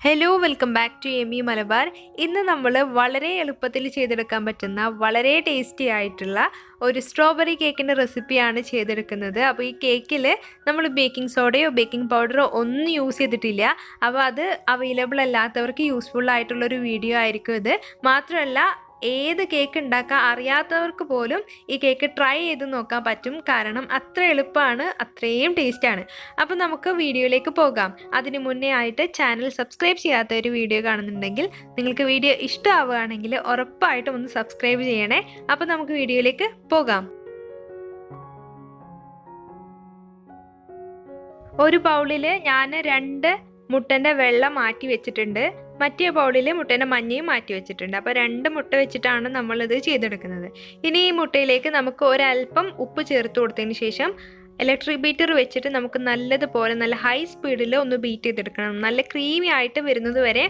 Hello welcome back to എമി മലബാർ. ഇന്ന് നമ്മൾ വളരെ എളുപ്പത്തിൽ ചെയ്തെടുക്കാൻ പറ്റുന്ന വളരെ ടേസ്റ്റി ആയിട്ടുള്ള ഒരു സ്ട്രോബെറി കേക്കിൻ്റെ റെസിപ്പിയാണ് ചെയ്തെടുക്കുന്നത്. അപ്പോൾ ഈ കേക്കിൽ നമ്മൾ ബേക്കിംഗ് സോഡയോ ബേക്കിംഗ് പൗഡറോ ഒന്നും യൂസ് ചെയ്തിട്ടില്ല. അപ്പോൾ അത് അവൈലബിൾ അല്ലാത്തവർക്ക് യൂസ്ഫുൾ ആയിട്ടുള്ളൊരു വീഡിയോ ആയിരിക്കും ഇത്. മാത്രമല്ല ഏത് കേക്ക് ഉണ്ടാക്കാൻ അറിയാത്തവർക്ക് പോലും ഈ കേക്ക് ട്രൈ ചെയ്ത് നോക്കാൻ പറ്റും. കാരണം അത്ര എളുപ്പമാണ്, അത്രയും ടേസ്റ്റാണ്. അപ്പോൾ നമുക്ക് വീഡിയോയിലേക്ക് പോകാം. അതിന് മുന്നേ ആയിട്ട് ചാനൽ സബ്സ്ക്രൈബ് ചെയ്യാത്ത ഒരു വീഡിയോ കാണുന്നുണ്ടെങ്കിൽ നിങ്ങൾക്ക് വീഡിയോ ഇഷ്ടമാവുകയാണെങ്കിൽ ഉറപ്പായിട്ടും ഒന്ന് സബ്സ്ക്രൈബ് ചെയ്യണേ. അപ്പോൾ നമുക്ക് വീഡിയോയിലേക്ക് പോകാം. ഒരു ബൗളിൽ ഞാൻ 2 മുട്ടൻ്റെ വെള്ളം മാറ്റി വെച്ചിട്ടുണ്ട്. മറ്റേ ബൗളിൽ മുട്ടേൻ്റെ മഞ്ഞയും മാറ്റി വെച്ചിട്ടുണ്ട്. അപ്പോൾ 2 മുട്ട വെച്ചിട്ടാണ് നമ്മളിത് ചെയ്തെടുക്കുന്നത്. ഇനി ഈ മുട്ടയിലേക്ക് നമുക്ക് ഒരല്പം ഉപ്പ് ചേർത്ത് കൊടുത്തതിന് ശേഷം ഇലക്ട്രിക് ബീറ്റർ വെച്ചിട്ട് നമുക്ക് നല്ലതുപോലെ നല്ല ഹൈ സ്പീഡിൽ ഒന്ന് ബീറ്റ് ചെയ്തെടുക്കണം. നല്ല ക്രീമി ആയിട്ട് വരുന്നത് വരെ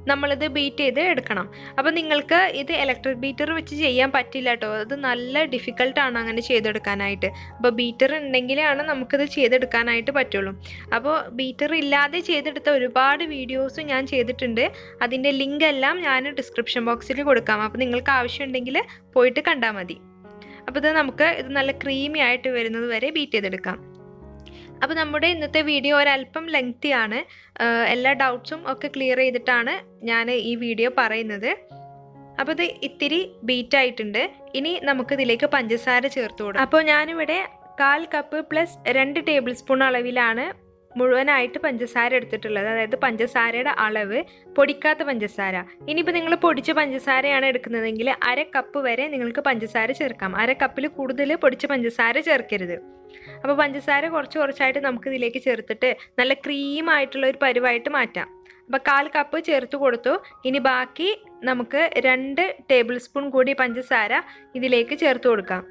നമ്മളിത് ബീറ്റ് ചെയ്ത് എടുക്കണം. അപ്പോൾ നിങ്ങൾക്ക് ഇത് ഇലക്ട്രിക് ബീറ്റർ വെച്ച് ചെയ്യാൻ പറ്റില്ല കേട്ടോ. അത് നല്ല ഡിഫിക്കൽട്ടാണ് അങ്ങനെ ചെയ്തെടുക്കാനായിട്ട്. അപ്പോൾ ബീറ്റർ ഉണ്ടെങ്കിലാണ് നമുക്കിത് ചെയ്തെടുക്കാനായിട്ട് പറ്റുള്ളൂ. അപ്പോൾ ബീറ്റർ ഇല്ലാതെ ചെയ്തെടുത്ത ഒരുപാട് വീഡിയോസ് ഞാൻ ചെയ്തിട്ടുണ്ട്. അതിൻ്റെ ലിങ്ക് എല്ലാം ഞാൻ ഡിസ്ക്രിപ്ഷൻ ബോക്സിൽ കൊടുക്കാം. അപ്പോൾ നിങ്ങൾക്ക് ആവശ്യമുണ്ടെങ്കിൽ പോയിട്ട് കണ്ടാൽ മതി. അപ്പോൾ ഇത് നമുക്ക് നല്ല ക്രീമി ആയിട്ട് വരുന്നത് വരെ ബീറ്റ് ചെയ്തെടുക്കാം. അപ്പോൾ നമ്മുടെ ഇന്നത്തെ വീഡിയോ ഒരല്പം ലെങ്തിയാണ്. എല്ലാ ഡൗട്ട്സും ഒക്കെ ക്ലിയർ ചെയ്തിട്ടാണ് ഞാൻ ഈ വീഡിയോ പറയുന്നത്. അപ്പോൾ ഇത് ഇത്തിരി ബീറ്റ് ആയിട്ടുണ്ട്. ഇനി നമുക്കിതിലേക്ക് പഞ്ചസാര ചേർത്ത് കൊടുക്കാം. അപ്പോൾ ഞാനിവിടെ 1/4 കപ്പ് പ്ലസ് 2 ടേബിൾ സ്പൂൺ അളവിലാണ് മുഴുവനായിട്ട് പഞ്ചസാര എടുത്തിട്ടുള്ളത്. അതായത് പഞ്ചസാരയുടെ അളവ് പൊടിക്കാത്ത പഞ്ചസാര. ഇനിയിപ്പോൾ നിങ്ങൾ പൊടിച്ച പഞ്ചസാരയാണ് എടുക്കുന്നതെങ്കിൽ 1/2 കപ്പ് വരെ നിങ്ങൾക്ക് പഞ്ചസാര ചേർക്കാം. 1/2 കപ്പിൽ കൂടുതൽ പൊടിച്ച പഞ്ചസാര ചേർക്കരുത്. അപ്പോൾ പഞ്ചസാര കുറച്ചായിട്ട് നമുക്ക് ഇതിലേക്ക് ചേർത്തിട്ട് നല്ല ക്രീമായിട്ടുള്ള ഒരു പരുവായിട്ട് മാറ്റാം. അപ്പോൾ 1/4 കപ്പ് ചേർത്ത് കൊടുത്തു. ഇനി ബാക്കി നമുക്ക് 2 ടേബിൾ സ്പൂൺ കൂടി പഞ്ചസാര ഇതിലേക്ക് ചേർത്ത് കൊടുക്കാം.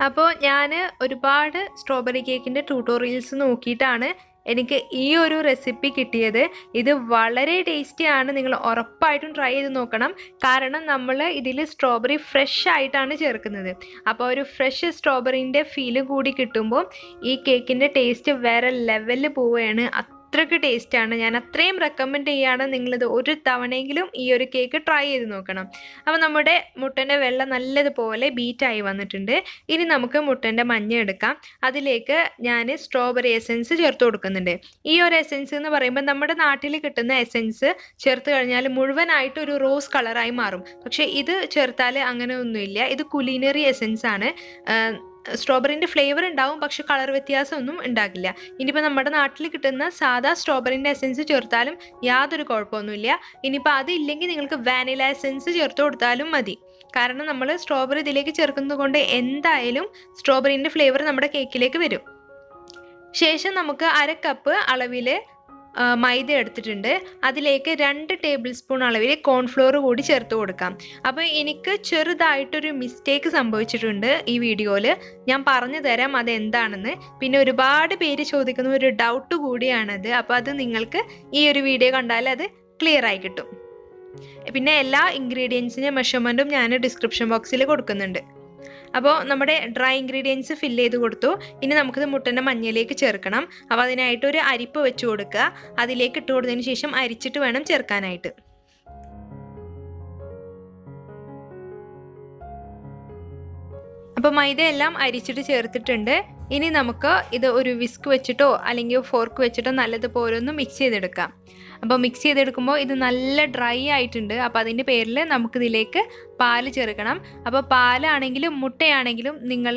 അപ്പോൾ ഞാൻ ഒരുപാട് സ്ട്രോബെറി കേക്കിൻ്റെ ട്യൂട്ടോറിയൽസ് നോക്കിയിട്ടാണ് എനിക്ക് ഈ ഒരു റെസിപ്പി കിട്ടിയത്. ഇത് വളരെ ടേസ്റ്റിയാണ്. നിങ്ങൾ ഉറപ്പായിട്ടും ട്രൈ ചെയ്ത് നോക്കണം. കാരണം നമ്മൾ ഇതിൽ സ്ട്രോബെറി ഫ്രഷ് ആയിട്ടാണ് ചേർക്കുന്നത്. അപ്പോൾ ഒരു ഫ്രഷ് സ്ട്രോബെറിൻ്റെ ഫീല് കൂടി കിട്ടുമ്പോൾ ഈ കേക്കിൻ്റെ ടേസ്റ്റ് വേറെ ലെവലിൽ പോവുകയാണ്. അത്രയ്ക്ക് ടേസ്റ്റാണ്. ഞാൻ അത്രയും റെക്കമെൻഡ് ചെയ്യുകയാണ് നിങ്ങളിത് ഒരു തവണയെങ്കിലും ഈ ഒരു കേക്ക് ട്രൈ ചെയ്ത് നോക്കണം. അപ്പോൾ നമ്മുടെ മുട്ടൻ്റെ വെള്ളം നല്ലതുപോലെ ബീറ്റായി വന്നിട്ടുണ്ട്. ഇനി നമുക്ക് മുട്ടൻ്റെ മഞ്ഞ എടുക്കാം. അതിലേക്ക് ഞാൻ സ്ട്രോബെറി എസെൻസ് ചേർത്ത് കൊടുക്കുന്നുണ്ട്. ഈ ഒരു എസെൻസ് എന്ന് പറയുമ്പോൾ നമ്മുടെ നാട്ടിൽ കിട്ടുന്ന എസെൻസ് ചേർത്ത് കഴിഞ്ഞാൽ മുഴുവനായിട്ട് ഒരു റോസ് കളറായി മാറും. പക്ഷേ ഇത് ചേർത്താൽ അങ്ങനെ ഒന്നുമില്ല. ഇത് കുലിനറി എസെൻസ് ആണ്. സ്ട്രോബെറിൻ്റെ ഫ്ലേവർ ഉണ്ടാവും, പക്ഷെ കളർ വ്യത്യാസമൊന്നും ഉണ്ടാകില്ല. ഇനിയിപ്പോൾ നമ്മുടെ നാട്ടിൽ കിട്ടുന്ന സാധാ സ്ട്രോബെറിൻ്റെ എസെൻസ് ചേർത്താലും യാതൊരു കുഴപ്പമൊന്നുമില്ല. ഇനിയിപ്പോൾ അതില്ലെങ്കിൽ നിങ്ങൾക്ക് വാനില എസെൻസ് ചേർത്ത് കൊടുത്താലും മതി. കാരണം നമ്മൾ സ്ട്രോബെറി ഇതിലേക്ക് ചേർക്കുന്നത് കൊണ്ട് എന്തായാലും സ്ട്രോബെറിൻ്റെ ഫ്ലേവർ നമ്മുടെ കേക്കിലേക്ക് വരും. ശേഷം നമുക്ക് 1/2 കപ്പ് അളവിൽ മൈദ എടുത്തിട്ടുണ്ട്. അതിലേക്ക് 2 ടേബിൾ സ്പൂൺ അളവിൽ കോൺഫ്ലോർ കൂടി ചേർത്ത് കൊടുക്കാം. അപ്പോൾ എനിക്ക് ചെറുതായിട്ടൊരു മിസ്റ്റേക്ക് സംഭവിച്ചിട്ടുണ്ട് ഈ വീഡിയോയിൽ. ഞാൻ പറഞ്ഞു തരാം അതെന്താണെന്ന്. പിന്നെ ഒരുപാട് പേര് ചോദിക്കുന്ന ഒരു ഡൗട്ട് കൂടിയാണത്. അപ്പോൾ അത് നിങ്ങൾക്ക് ഈ ഒരു വീഡിയോ കണ്ടാൽ അത് ക്ലിയർ ആയി കിട്ടും. പിന്നെ എല്ലാ ഇൻഗ്രീഡിയൻസിൻ്റെ മെഷർമെൻറ്റും ഞാൻ ഡിസ്ക്രിപ്ഷൻ ബോക്സിൽ കൊടുക്കുന്നുണ്ട്. അപ്പോൾ നമ്മുടെ ഡ്രൈ ഇൻഗ്രീഡിയൻസ് ഫില്ല് ചെയ്ത് കൊടുത്തു. ഇനി നമുക്കിത് മുട്ടൻ്റെ മഞ്ഞയിലേക്ക് ചേർക്കണം. അപ്പോൾ അതിനായിട്ട് ഒരു അരിപ്പ് വെച്ച് കൊടുക്കുക. അതിലേക്ക് ഇട്ട് കൊടുത്തതിന് ശേഷം അരിച്ചിട്ട് വേണം ചേർക്കാനായിട്ട്. അപ്പോൾ മൈദ എല്ലാം അരിച്ചിട്ട് ചേർത്തിട്ടുണ്ട്. ഇനി നമുക്ക് ഇത് ഒരു വിസ്ക് വെച്ചിട്ടോ അല്ലെങ്കിൽ ഫോർക്ക് വെച്ചിട്ടോ നല്ലതുപോലെ ഒന്ന് മിക്സ് ചെയ്തെടുക്കാം. അപ്പോൾ മിക്സ് ചെയ്തെടുക്കുമ്പോൾ ഇത് നല്ല ഡ്രൈ ആയിട്ടുണ്ട്. അപ്പോൾ അതിൻ്റെ പേരിൽ നമുക്കിതിലേക്ക് പാല് ചേർക്കണം. അപ്പോൾ പാലാണെങ്കിലും മുട്ടയാണെങ്കിലും നിങ്ങൾ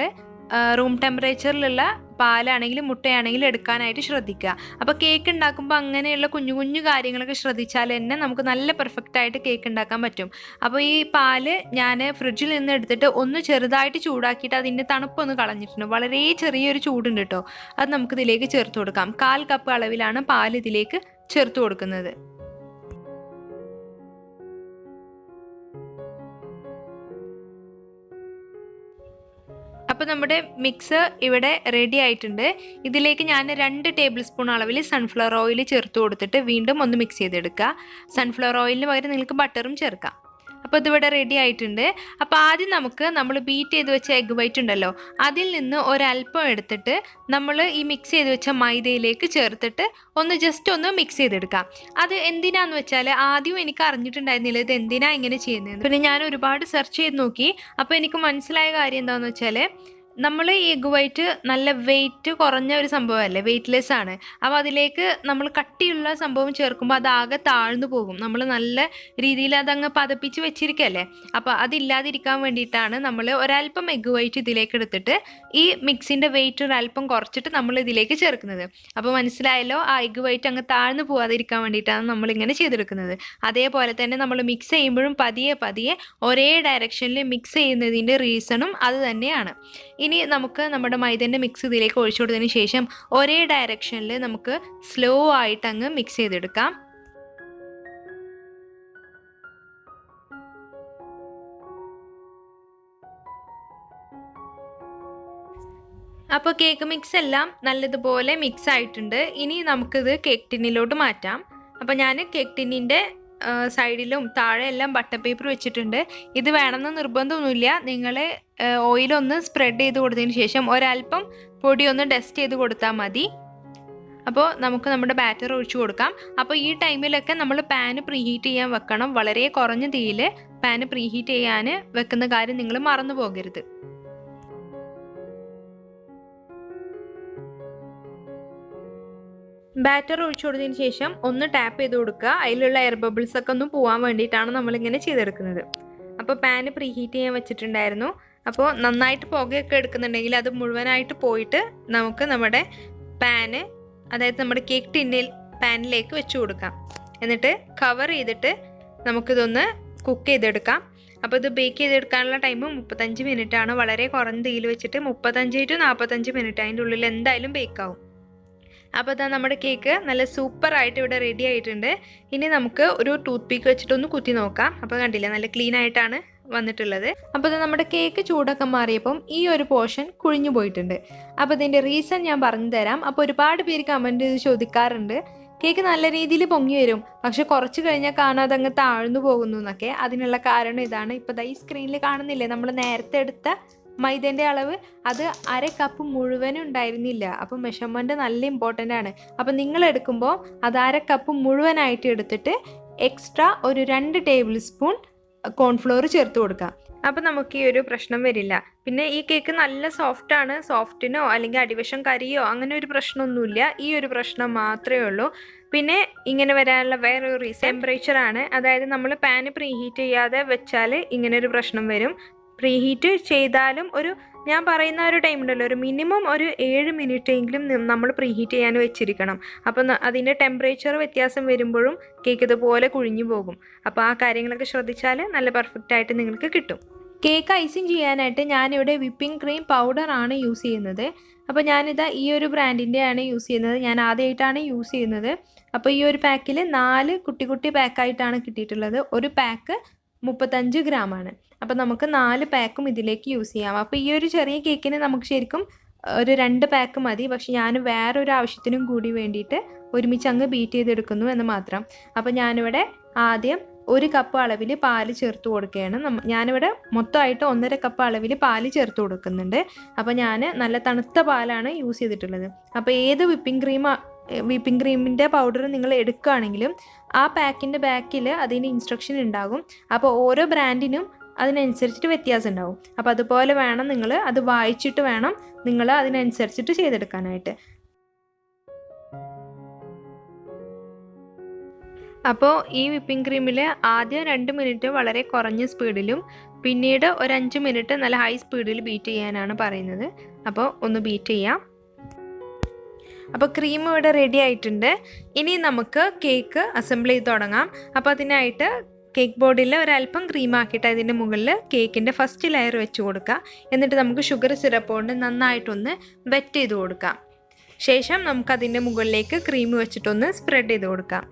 റൂം ടെമ്പറേച്ചറിലുള്ള പാലാണെങ്കിലും മുട്ടയാണെങ്കിലും എടുക്കാനായിട്ട് ശ്രദ്ധിക്കുക. അപ്പോൾ കേക്ക് ഉണ്ടാക്കുമ്പോൾ അങ്ങനെയുള്ള കുഞ്ഞു കുഞ്ഞു കാര്യങ്ങളൊക്കെ ശ്രദ്ധിച്ചാൽ തന്നെ നമുക്ക് നല്ല പെർഫെക്റ്റായിട്ട് കേക്ക് ഉണ്ടാക്കാൻ പറ്റും. അപ്പോൾ ഈ പാല് ഞാൻ ഫ്രിഡ്ജിൽ നിന്ന് എടുത്തിട്ട് ഒന്ന് ചെറുതായിട്ട് ചൂടാക്കിയിട്ട് അതിൻ്റെ തണുപ്പൊന്ന് കളഞ്ഞിട്ടുണ്ട്. വളരെ ചെറിയൊരു ചൂടുണ്ട് കേട്ടോ. അത് നമുക്കിതിലേക്ക് ചേർത്ത് കൊടുക്കാം. 1/4 കപ്പ് അളവിലാണ് പാൽ ഇതിലേക്ക് ചേർത്ത് കൊടുക്കുന്നത്. അപ്പോൾ നമ്മുടെ മിക്സ് ഇവിടെ റെഡി ആയിട്ടുണ്ട്. ഇതിലേക്ക് ഞാൻ 2 ടേബിൾ സ്പൂൺ അളവിൽ സൺഫ്ലവർ ഓയിൽ ചേർത്ത് കൊടുത്തിട്ട് വീണ്ടും ഒന്ന് മിക്സ് ചെയ്തെടുക്കുക. സൺഫ്ലവർ ഓയിലിന് പകരം നിങ്ങൾക്ക് ബട്ടറും ചേർക്കാം. അപ്പോൾ ഇതിവിടെ റെഡി ആയിട്ടുണ്ട്. അപ്പോൾ ആദ്യം നമുക്ക് നമ്മൾ ബീറ്റ് ചെയ്ത് വെച്ച എഗ് വൈറ്റ് ഉണ്ടല്ലോ, അതിൽ നിന്ന് ഒരല്പം എടുത്തിട്ട് നമ്മൾ ഈ മിക്സ് ചെയ്ത് വെച്ച മൈദയിലേക്ക് ചേർത്തിട്ട് ജസ്റ്റ് ഒന്ന് മിക്സ് ചെയ്തെടുക്കാം. അത് എന്തിനാന്ന് വെച്ചാൽ ആദ്യം എനിക്ക് അറിഞ്ഞിട്ടുണ്ടായിരുന്നില്ല ഇത് എന്തിനാ ഇങ്ങനെ ചെയ്യുന്നത്. പിന്നെ ഞാൻ ഒരുപാട് സെർച്ച് ചെയ്ത് നോക്കി. അപ്പോൾ എനിക്ക് മനസ്സിലായ കാര്യം എന്താണെന്ന് വെച്ചാൽ നമ്മൾ ഈ എഗ് വൈറ്റ് നല്ല വെയിറ്റ് കുറഞ്ഞ ഒരു സംഭവമല്ലേ, വെയ്റ്റ്ലെസ് ആണ്. അപ്പോൾ അതിലേക്ക് നമ്മൾ കട്ടിയുള്ള സംഭവം ചേർക്കുമ്പോൾ അതാകെ താഴ്ന്നു പോകും. നമ്മൾ നല്ല രീതിയിൽ അതങ്ങ് പതപ്പിച്ച് വെച്ചിരിക്കല്ലേ. അപ്പോൾ അതില്ലാതിരിക്കാൻ വേണ്ടിയിട്ടാണ് നമ്മൾ ഒരല്പം എഗ് വൈറ്റ് ഇതിലേക്ക് എടുത്തിട്ട് ഈ മിക്സിൻ്റെ വെയിറ്റ് ഒരല്പം കുറച്ചിട്ട് നമ്മൾ ഇതിലേക്ക് ചേർക്കുന്നത്. അപ്പോൾ മനസ്സിലായല്ലോ, ആ എഗ് വൈറ്റ് അങ്ങ് താഴ്ന്നു പോകാതിരിക്കാൻ വേണ്ടിയിട്ടാണ് നമ്മളിങ്ങനെ ചെയ്തെടുക്കുന്നത്. അതേപോലെ തന്നെ നമ്മൾ മിക്സ് ചെയ്യുമ്പോഴും പതിയെ പതിയെ ഒരേ ഡയറക്ഷനിൽ മിക്സ് ചെയ്യുന്നതിൻ്റെ റീസണും അത് തന്നെയാണ്. ഇനി നമുക്ക് നമ്മുടെ മൈദൻ്റെ മിക്സ് ഇതിലേക്ക് ഒഴിച്ചു കൊടുത്തതിന് ശേഷം ഒരേ ഡയറക്ഷനിൽ നമുക്ക് സ്ലോ ആയിട്ട് അങ്ങ് മിക്സ് ചെയ്തെടുക്കാം. അപ്പോൾ കേക്ക് മിക്സ് എല്ലാം നല്ലതുപോലെ മിക്സ് ആയിട്ടുണ്ട്. ഇനി നമുക്കിത് കേക്ക് ടിന്നിലോട്ട് മാറ്റാം. അപ്പോൾ ഞാൻ കേക്ക് ടിന്നിൻ്റെ സൈഡിലും താഴെ എല്ലാം ബട്ടർ പേപ്പർ വെച്ചിട്ടുണ്ട്. ഇത് വേണമെന്ന് നിർബന്ധമൊന്നുമില്ല. നിങ്ങൾ ഓയിലൊന്ന് സ്പ്രെഡ് ചെയ്ത് കൊടുത്തതിന് ശേഷം ഒരല്പം പൊടി ഒന്ന് ഡസ്റ്റ് ചെയ്ത് കൊടുത്താൽ മതി. അപ്പോൾ നമുക്ക് നമ്മുടെ ബാറ്റർ ഒഴിച്ചു കൊടുക്കാം. അപ്പോൾ ഈ ടൈമിലൊക്കെ നമ്മൾ പാന് പ്രീഹീറ്റ് ചെയ്യാൻ വെക്കണം. വളരെ കുറഞ്ഞ തീയിൽ പാന് പ്രീഹീറ്റ് ചെയ്യാൻ വെക്കുന്ന കാര്യം നിങ്ങൾ മറന്നു പോകരുത്. ബാറ്റർ ഒഴിച്ചു കൊടുത്തതിന് ശേഷം ഒന്ന് ടാപ്പ് ചെയ്ത് കൊടുക്കുക. അതിലുള്ള എയർ ബബിൾസ് ഒക്കെ ഒന്ന് പോകാൻ വേണ്ടിയിട്ടാണ് നമ്മളിങ്ങനെ ചെയ്തെടുക്കുന്നത്. അപ്പോൾ പാന് പ്രീഹീറ്റ് ചെയ്യാൻ വെച്ചിട്ടുണ്ടായിരുന്നു. അപ്പോൾ നന്നായിട്ട് പുകയൊക്കെ എടുക്കുന്നുണ്ടെങ്കിൽ അത് മുഴുവനായിട്ട് പോയിട്ട് നമുക്ക് നമ്മുടെ പാന്, അതായത് നമ്മുടെ കേക്ക് പാനിലേക്ക് വെച്ച് കൊടുക്കാം. എന്നിട്ട് കവർ ചെയ്തിട്ട് നമുക്കിതൊന്ന് കുക്ക് ചെയ്തെടുക്കാം. അപ്പോൾ ഇത് ബേക്ക് ചെയ്തെടുക്കാനുള്ള ടൈം 35 മിനിറ്റാണ്. വളരെ കുറഞ്ഞ തീയിൽ വെച്ചിട്ട് 35 to 45 മിനിറ്റ് അതിൻ്റെ ഉള്ളിൽ എന്തായാലും ബേക്കാവും. അപ്പോൾ ഇതാ നമ്മുടെ കേക്ക് നല്ല സൂപ്പറായിട്ട് ഇവിടെ റെഡി ആയിട്ടുണ്ട്. ഇനി നമുക്ക് ഒരു ടൂത്ത് പീക്ക് വെച്ചിട്ടൊന്ന് കുത്തി നോക്കാം. അപ്പോൾ കണ്ടില്ല, നല്ല ക്ലീൻ ആയിട്ടാണ് വന്നിട്ടുള്ളത്. അപ്പോൾ ഇത് നമ്മുടെ കേക്ക് ചൂടൊക്കെ മാറിയപ്പം ഈ ഒരു പോർഷൻ കുഴിഞ്ഞു പോയിട്ടുണ്ട്. അപ്പോൾ ഇതിൻ്റെ റീസൺ ഞാൻ പറഞ്ഞു തരാം. അപ്പോൾ ഒരുപാട് പേര് കമൻറ്റ് ചെയ്ത് ചോദിക്കാറുണ്ട്, കേക്ക് നല്ല രീതിയിൽ പൊങ്ങി വരും, പക്ഷെ കുറച്ച് കഴിഞ്ഞാൽ കാണാൻ അതങ്ങ് താഴ്ന്നു പോകുന്നു എന്നൊക്കെ. അതിനുള്ള കാരണം ഇതാണ്. ഇപ്പോൾ ഈ സ്ക്രീനിൽ കാണുന്നില്ലേ, നമ്മൾ നേരത്തെ എടുത്ത മൈദേൻ്റെ അളവ് അത് 1/2 കപ്പ് മുഴുവനും ഉണ്ടായിരുന്നില്ല. അപ്പോൾ മെഷർമെൻറ്റ് നല്ല ഇമ്പോർട്ടൻ്റ് ആണ്. അപ്പോൾ നിങ്ങൾ എടുക്കുമ്പോൾ അത് 1/2 കപ്പ് മുഴുവനായിട്ട് എടുത്തിട്ട് എക്സ്ട്രാ ഒരു 2 ടേബിൾ സ്പൂൺ കോൺഫ്ലോർ ചേർത്ത് കൊടുക്കാം. അപ്പോൾ നമുക്ക് ഈ ഒരു പ്രശ്നം വരില്ല. പിന്നെ ഈ കേക്ക് നല്ല സോഫ്റ്റാണ്. സോഫ്റ്റിനോ അല്ലെങ്കിൽ അടിവശം കരിയോ അങ്ങനെ ഒരു പ്രശ്നമൊന്നുമില്ല. ഈ ഒരു പ്രശ്നം മാത്രമേ ഉള്ളൂ. പിന്നെ ഇങ്ങനെ വരാനുള്ള വേറൊരു റീസൺ ടെമ്പറേച്ചറാണ്. അതായത് നമ്മൾ പാന് പ്രീഹീറ്റ് ചെയ്യാതെ വെച്ചാൽ ഇങ്ങനെ ഒരു പ്രശ്നം വരും. പ്രീഹീറ്റ് ചെയ്താലും ഞാൻ പറയുന്ന ഒരു ടൈം ഉണ്ടല്ലോ, ഒരു മിനിമം ഒരു 7 മിനിറ്റെങ്കിലും നമ്മൾ പ്രീഹീറ്റ് ചെയ്യാൻ വെച്ചിരിക്കണം. അപ്പം അതിൻ്റെ ടെമ്പറേച്ചർ വ്യത്യാസം വരുമ്പോഴും കേക്ക് ഇതുപോലെ കുഴിഞ്ഞു പോകും. അപ്പോൾ ആ കാര്യങ്ങളൊക്കെ ശ്രദ്ധിച്ചാൽ നല്ല പെർഫെക്റ്റ് ആയിട്ട് നിങ്ങൾക്ക് കിട്ടും. കേക്ക് ഐസിങ് ചെയ്യാനായിട്ട് ഞാനിവിടെ വിപ്പിംഗ് ക്രീം പൗഡറാണ് യൂസ് ചെയ്യുന്നത്. അപ്പോൾ ഞാനിതാ ഈ ഒരു ബ്രാൻഡിൻ്റെയാണ് യൂസ് ചെയ്യുന്നത്. ഞാൻ ആദ്യമായിട്ടാണ് യൂസ് ചെയ്യുന്നത്. അപ്പോൾ ഈ ഒരു പാക്കിൽ 4 കുട്ടി കുട്ടി പാക്കായിട്ടാണ് കിട്ടിയിട്ടുള്ളത്. ഒരു പാക്ക് 35 ഗ്രാമാണ്. അപ്പോൾ നമുക്ക് 4 പാക്കും ഇതിലേക്ക് യൂസ് ചെയ്യാം. അപ്പോൾ ഈ ഒരു ചെറിയ കേക്കിന് നമുക്ക് ശരിക്കും ഒരു 2 പാക്ക് മതി. പക്ഷെ ഞാൻ വേറൊരു ആവശ്യത്തിനും കൂടി വേണ്ടിയിട്ട് ഒരുമിച്ച് അങ്ങ് ബീറ്റ് ചെയ്തെടുക്കുന്നു എന്ന് മാത്രം. അപ്പോൾ ഞാനിവിടെ ആദ്യം 1 കപ്പ് അളവിൽ പാല് ചേർത്ത് കൊടുക്കുകയാണ്. ഞാനിവിടെ മൊത്തമായിട്ട് 1.5 കപ്പ് അളവിൽ പാല് ചേർത്ത് കൊടുക്കുന്നുണ്ട്. അപ്പോൾ ഞാൻ നല്ല തണുത്ത പാലാണ് യൂസ് ചെയ്തിട്ടുള്ളത്. അപ്പോൾ ഏത് വിപ്പിംഗ് ക്രീമിൻ്റെ പൗഡർ നിങ്ങൾ എടുക്കുകയാണെങ്കിലും ആ പാക്കിൻ്റെ ബാക്കിൽ അതിന് ഇൻസ്ട്രക്ഷൻ ഉണ്ടാകും. അപ്പോൾ ഓരോ ബ്രാൻഡിനും അതിനനുസരിച്ചിട്ട് വ്യത്യാസം ഉണ്ടാവും. അപ്പോൾ അതുപോലെ വേണം നിങ്ങൾ അത് വായിച്ചിട്ട് വേണം നിങ്ങൾ അതിനനുസരിച്ചിട്ട് ചെയ്തെടുക്കാനായിട്ട്. അപ്പോൾ ഈ വിപ്പിംഗ് ക്രീമിൽ ആദ്യം 2 മിനിറ്റ് വളരെ കുറഞ്ഞ സ്പീഡിലും പിന്നീട് ഒരു 5 മിനിറ്റ് നല്ല ഹൈ സ്പീഡിൽ ബീറ്റ് ചെയ്യാനാണ് പറയുന്നത്. അപ്പോൾ ഒന്ന് ബീറ്റ് ചെയ്യാം. അപ്പോൾ ക്രീം ഇവിടെ റെഡി ആയിട്ടുണ്ട്. ഇനി നമുക്ക് കേക്ക് അസംബിൾ ചെയ്ത് തുടങ്ങാം. അപ്പോൾ അതിനായിട്ട് കേക്ക് ബോർഡിൽ ഒരല്പം ക്രീം ആക്കിയിട്ട് അതിൻ്റെ മുകളിൽ കേക്കിൻ്റെ ഫസ്റ്റ് ലെയർ വെച്ച് കൊടുക്കുക. എന്നിട്ട് നമുക്ക് ഷുഗർ സിറപ്പ് കൊണ്ട് നന്നായിട്ടൊന്ന് വെറ്റ് ചെയ്ത് കൊടുക്കാം. ശേഷം നമുക്കതിൻ്റെ മുകളിലേക്ക് ക്രീം വെച്ചിട്ടൊന്ന് സ്പ്രെഡ് ചെയ്ത് കൊടുക്കാം.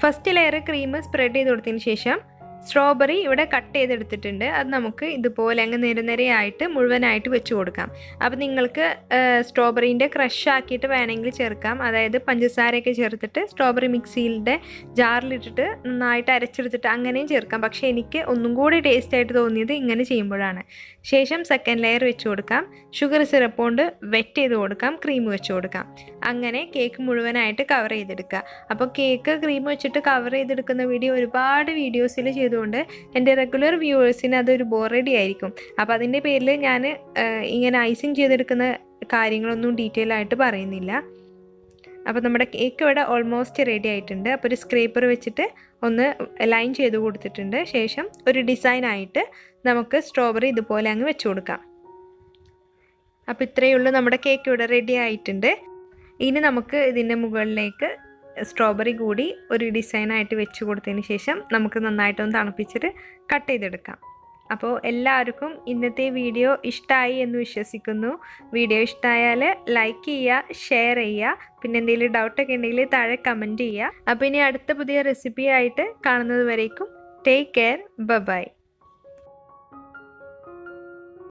ഫസ്റ്റ് ലെയർ ക്രീം സ്പ്രെഡ് ചെയ്ത് കൊടുത്തതിന് ശേഷം സ്ട്രോബെറി ഇവിടെ കട്ട് ചെയ്തെടുത്തിട്ടുണ്ട്. അത് നമുക്ക് ഇതുപോലെ അങ്ങ് നിരനിരയായിട്ട് മുഴുവനായിട്ട് വെച്ച് കൊടുക്കാം. അപ്പോൾ നിങ്ങൾക്ക് സ്ട്രോബെറീൻ്റെ ക്രഷ് ആക്കിയിട്ട് വേണമെങ്കിൽ ചേർക്കാം. അതായത് പഞ്ചസാരയൊക്കെ ചേർത്തിട്ട് സ്ട്രോബെറി മിക്സിയുടെ ജാറിലിട്ടിട്ട് നന്നായിട്ട് അരച്ചെടുത്തിട്ട് അങ്ങനെയും ചേർക്കാം. പക്ഷേ എനിക്ക് ഒന്നും കൂടി ടേസ്റ്റ് ആയിട്ട് തോന്നിയത് ഇങ്ങനെ ചെയ്യുമ്പോഴാണ്. ശേഷം സെക്കൻഡ് ലെയർ വെച്ച് കൊടുക്കാം. ഷുഗർ സിറപ്പ് കൊണ്ട് വെറ്റ് ചെയ്ത് കൊടുക്കാം. ക്രീം വെച്ച് കൊടുക്കാം. അങ്ങനെ കേക്ക് മുഴുവനായിട്ട് കവർ ചെയ്തെടുക്കുക. അപ്പോൾ കേക്ക് ക്രീം വെച്ചിട്ട് കവർ ചെയ്തെടുക്കുന്ന വീഡിയോ ഒരുപാട് വീഡിയോസിൽ ചെയ്തുകൊണ്ട് എൻ്റെ റെഗുലർ വ്യൂവേഴ്സിന് അതൊരു ബോറടി ആയിരിക്കും. അപ്പോൾ അതിൻ്റെ പേരിൽ ഞാൻ ഇങ്ങനെ ഐസിങ് ചെയ്തെടുക്കുന്ന കാര്യങ്ങളൊന്നും ഡീറ്റെയിൽ ആയിട്ട് പറയുന്നില്ല. അപ്പോൾ നമ്മുടെ കേക്ക് ഇവിടെ ഓൾമോസ്റ്റ് റെഡി ആയിട്ടുണ്ട്. അപ്പോൾ ഒരു സ്ക്രേപ്പർ വെച്ചിട്ട് ഒന്ന് ലൈൻ ചെയ്ത് കൊടുത്തിട്ടുണ്ട്. ശേഷം ഒരു ഡിസൈനായിട്ട് നമുക്ക് സ്ട്രോബെറി ഇതുപോലെ അങ്ങ് വെച്ച് കൊടുക്കാം. അപ്പോൾ ഇത്രയേ ഉള്ളൂ, നമ്മുടെ കേക്ക് ഇവിടെ റെഡി ആയിട്ടുണ്ട്. ഇനി നമുക്ക് ഇതിൻ്റെ മുകളിലേക്ക് സ്ട്രോബെറി കൂടി ഒരു ഡിസൈനായിട്ട് വെച്ച് കൊടുത്തതിന് ശേഷം നമുക്ക് നന്നായിട്ടൊന്ന് തണുപ്പിച്ചിട്ട് കട്ട് ചെയ്തെടുക്കാം. അപ്പോൾ എല്ലാവർക്കും ഇന്നത്തെ വീഡിയോ ഇഷ്ടമായി എന്ന് വിശ്വസിക്കുന്നു. വീഡിയോ ഇഷ്ടമായാൽ ലൈക്ക് ചെയ്യുക, ഷെയർ ചെയ്യുക. പിന്നെ എന്തെങ്കിലും ഡൗട്ടൊക്കെ ഉണ്ടെങ്കിൽ താഴെ കമൻറ്റ് ചെയ്യുക. അപ്പോൾ ഇനി അടുത്ത പുതിയ റെസിപ്പി ആയിട്ട് കാണുന്നത് വരേക്കും ടേക്ക് കെയർ, ബൈ.